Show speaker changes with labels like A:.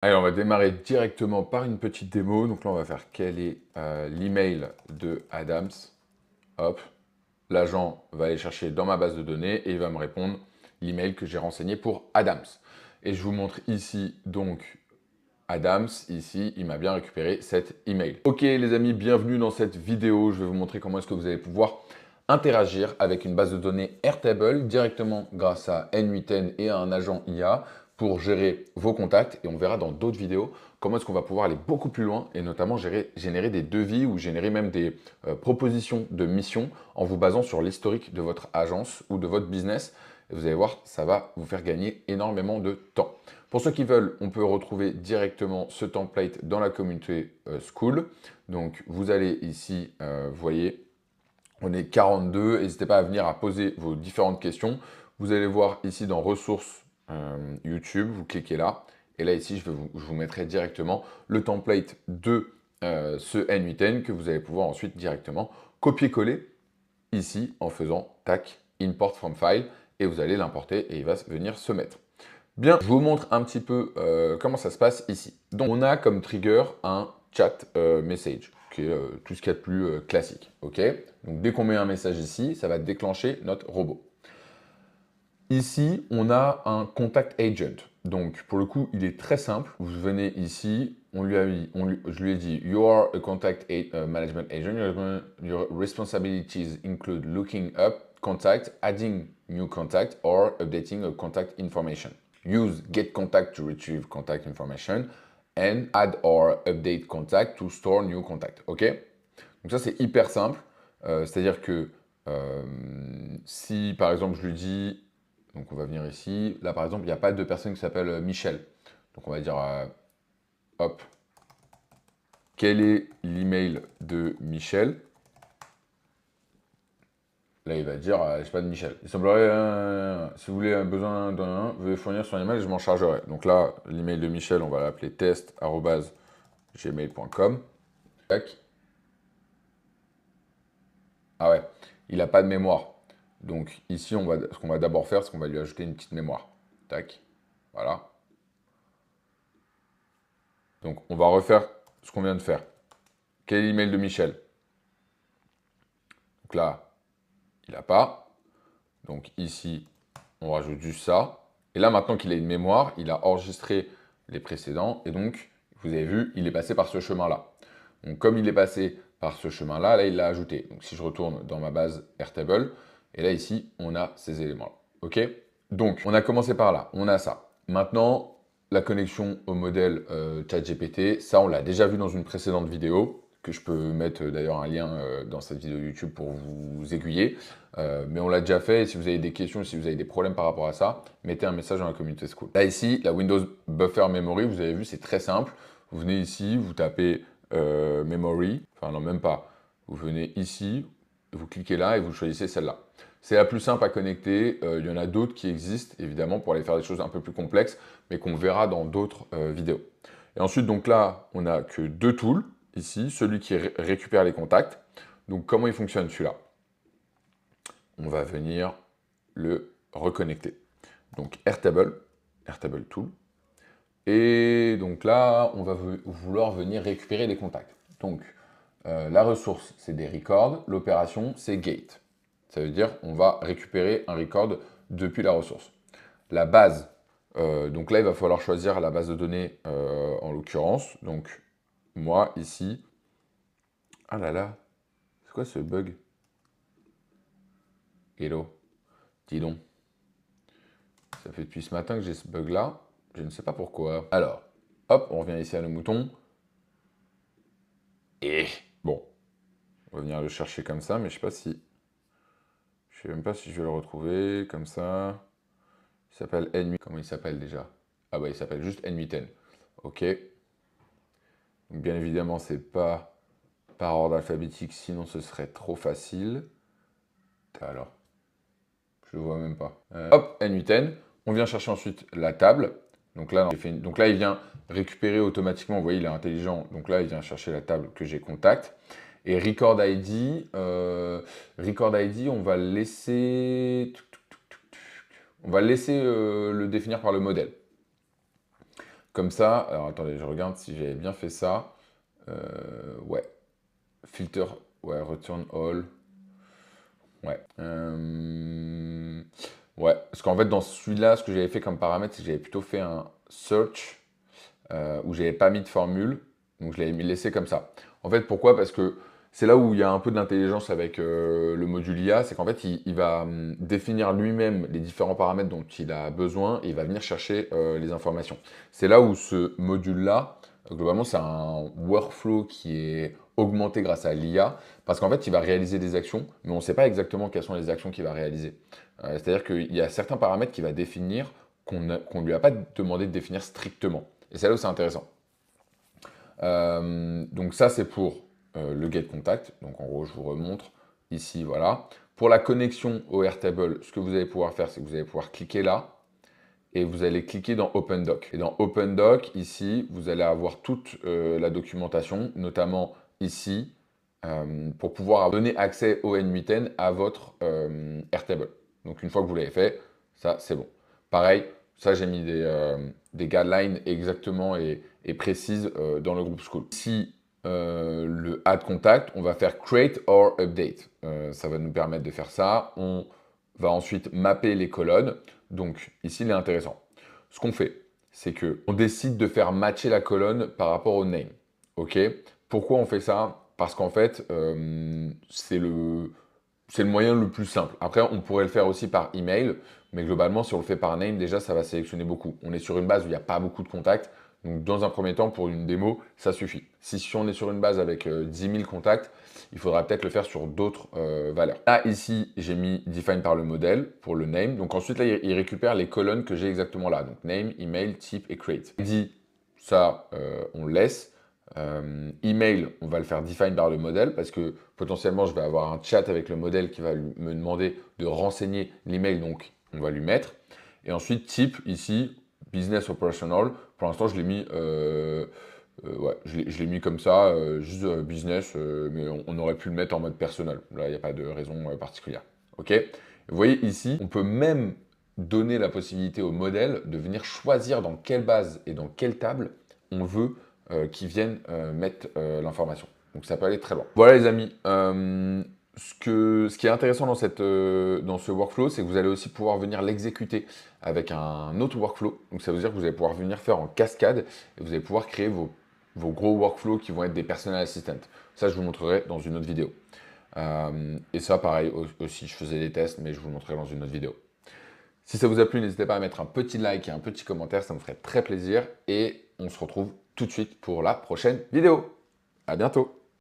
A: Allez, on va démarrer directement par une petite démo. Donc là, on va faire quel est l'email de Adams. Hop, l'agent va aller chercher dans ma base de données et il va me répondre l'email que j'ai renseigné pour Adams. Et je vous montre ici donc Adams, ici, il m'a bien récupéré cet email. Ok les amis, bienvenue dans cette vidéo. Je vais vous montrer comment est-ce que vous allez pouvoir interagir avec une base de données Airtable directement grâce à N8N et à un agent IA pour gérer vos contacts. Et on verra dans d'autres vidéos comment est-ce qu'on va pouvoir aller beaucoup plus loin et notamment générer des devis ou générer même des propositions de missions en vous basant sur l'historique de votre agence ou de votre business. Et vous allez voir, ça va vous faire gagner énormément de temps. Pour ceux qui veulent, on peut retrouver directement ce template dans la communauté School. Donc, vous allez ici, vous voyez, on est 42. N'hésitez pas à venir à poser vos différentes questions. Vous allez voir ici dans ressources YouTube, vous cliquez là. Et là, ici, je vous mettrai directement le template de ce N8N que vous allez pouvoir ensuite directement copier-coller ici en faisant tac, import from file. Et vous allez l'importer et il va venir se mettre. Bien, je vous montre un petit peu comment ça se passe ici. Donc, on a comme trigger un chat message, qui est tout ce qu'il y a de plus classique. Ok. Donc, dès qu'on met un message ici, ça va déclencher notre robot. Ici, on a un contact agent. Donc, pour le coup, il est très simple. Vous venez ici, je lui ai dit, you are a management agent. Your responsibilities include looking up contact, adding new contact, or updating a contact information. Use get contact to retrieve contact information and add or update contact to store new contact. OK? Donc ça, c'est hyper simple. C'est-à-dire que si, par exemple, je lui dis, donc on va venir ici, là, par exemple, il n'y a pas de personne qui s'appelle Michel. Donc on va dire, hop, quel est l'email de Michel? Là, il va dire, je sais pas de Michel. Il semblerait, si vous voulez un besoin d'un, veuillez fournir son email, je m'en chargerai. Donc là, l'email de Michel, on va l'appeler test@gmail.com. Tac. Ah ouais, il n'a pas de mémoire. Donc ici, ce qu'on va d'abord faire, c'est qu'on va lui ajouter une petite mémoire. Tac. Voilà. Donc on va refaire ce qu'on vient de faire. Quel est l'email de Michel? Donc là, il n'a pas. Donc ici, on rajoute juste ça. Et là, maintenant qu'il a une mémoire, il a enregistré les précédents. Et donc, vous avez vu, il est passé par ce chemin-là. Donc, comme il est passé par ce chemin-là, là, il l'a ajouté. Donc, si je retourne dans ma base Airtable, et là, ici, on a ces éléments-là. OK? Donc, on a commencé par là. On a ça. Maintenant, la connexion au modèle ChatGPT, ça, on l'a déjà vu dans une précédente vidéo, que je peux mettre d'ailleurs un lien dans cette vidéo YouTube pour vous aiguiller. Mais on l'a déjà fait, et si vous avez des questions, si vous avez des problèmes par rapport à ça, mettez un message dans la communauté School. Là ici, la Windows Buffer Memory, vous avez vu, c'est très simple. Vous venez ici, vous tapez Memory, enfin non même pas. Vous venez ici, vous cliquez là et vous choisissez celle-là. C'est la plus simple à connecter, il y en a d'autres qui existent évidemment pour aller faire des choses un peu plus complexes, mais qu'on verra dans d'autres vidéos. Et ensuite donc là, on n'a que deux tools, ici, celui qui récupère les contacts. Donc comment il fonctionne celui-là? On va venir le reconnecter. Donc Airtable Tool. Et donc là, on va vouloir venir récupérer les contacts. Donc la ressource, c'est des records. L'opération, c'est gate. Ça veut dire on va récupérer un record depuis la ressource. La base, donc là, il va falloir choisir la base de données en l'occurrence. Donc moi, ici, ah là là, c'est quoi ce bug? Hello, dis donc. Ça fait depuis ce matin que j'ai ce bug-là. Je ne sais pas pourquoi. Alors, hop, on revient ici à nos moutons. Et bon, on va venir le chercher comme ça, mais je sais pas si... Je sais même pas si je vais le retrouver comme ça. Il s'appelle N8. Comment il s'appelle déjà? Ah bah il s'appelle juste N8N. Ok. Donc, bien évidemment, c'est pas par ordre alphabétique, sinon ce serait trop facile. Alors, je le vois même pas. Hop, N8N. On vient chercher ensuite la table. Donc là, il vient récupérer automatiquement. Vous voyez, il est intelligent. Donc là, il vient chercher la table que j'ai contact. Et Record ID, on va le laisser le définir par le modèle. Comme ça, alors attendez, je regarde si j'avais bien fait ça. Ouais, filter, ouais, return all. Ouais. Ouais, parce qu'en fait, dans celui-là, ce que j'avais fait comme paramètre, c'est que j'avais plutôt fait un search où j'avais pas mis de formule. Donc, je l'avais laissé comme ça. En fait, pourquoi? Parce que c'est là où il y a un peu d'intelligence avec le module IA. C'est qu'en fait, il va définir lui-même les différents paramètres dont il a besoin et il va venir chercher les informations. C'est là où ce module-là, globalement, c'est un workflow qui est augmenté grâce à l'IA. Parce qu'en fait, il va réaliser des actions, mais on ne sait pas exactement quelles sont les actions qu'il va réaliser. C'est-à-dire qu'il y a certains paramètres qu'il va définir qu'on ne lui a pas demandé de définir strictement. Et c'est là où c'est intéressant. Donc ça, c'est pour le get contact. Donc en gros, je vous remontre ici, voilà. Pour la connexion au Airtable, ce que vous allez pouvoir faire, c'est que vous allez pouvoir cliquer là et vous allez cliquer dans Open Doc. Et dans Open Doc, ici, vous allez avoir toute la documentation, notamment ici, pour pouvoir donner accès au N8N à votre Airtable. Donc une fois que vous l'avez fait, ça c'est bon. Pareil, ça j'ai mis des guidelines exactement et précises dans le groupe School. Si le add contact, on va faire create or update. Ça va nous permettre de faire ça. On va ensuite mapper les colonnes. Donc ici, il est intéressant. Ce qu'on fait, c'est que on décide de faire matcher la colonne par rapport au name. Ok? Pourquoi on fait ça? Parce qu'en fait, c'est le moyen le plus simple. Après, on pourrait le faire aussi par email, mais globalement, si on le fait par name, déjà, ça va sélectionner beaucoup. On est sur une base où il n'y a pas beaucoup de contacts. Donc, dans un premier temps, pour une démo, ça suffit. Si on est sur une base avec 10 000 contacts, il faudra peut-être le faire sur d'autres valeurs. Là, ici, j'ai mis define par le modèle pour le name. Donc, ensuite, là, il récupère les colonnes que j'ai exactement là. Donc, name, email, type et create. Il dit, ça, on le laisse. Email, on va le faire define par le modèle parce que potentiellement, je vais avoir un chat avec le modèle qui va me demander de renseigner l'email, donc on va lui mettre. Et ensuite, type, ici, business operational. Pour l'instant, je l'ai mis, ouais, je l'ai mis comme ça, juste business, mais on aurait pu le mettre en mode personnel. Là, il n'y a pas de raison particulière. Ok? Vous voyez ici, on peut même donner la possibilité au modèle de venir choisir dans quelle base et dans quelle table on veut qui viennent mettre l'information. Donc ça peut aller très loin. Voilà les amis, ce qui est intéressant dans ce workflow, c'est que vous allez aussi pouvoir venir l'exécuter avec un autre workflow. Donc ça veut dire que vous allez pouvoir venir faire en cascade et vous allez pouvoir créer vos gros workflows qui vont être des personal assistants. Ça, je vous montrerai dans une autre vidéo. Et ça, pareil, aussi, je faisais des tests, mais je vous le montrerai dans une autre vidéo. Si ça vous a plu, n'hésitez pas à mettre un petit like et un petit commentaire, ça me ferait très plaisir. Et on se retrouve tout de suite pour la prochaine vidéo. À bientôt!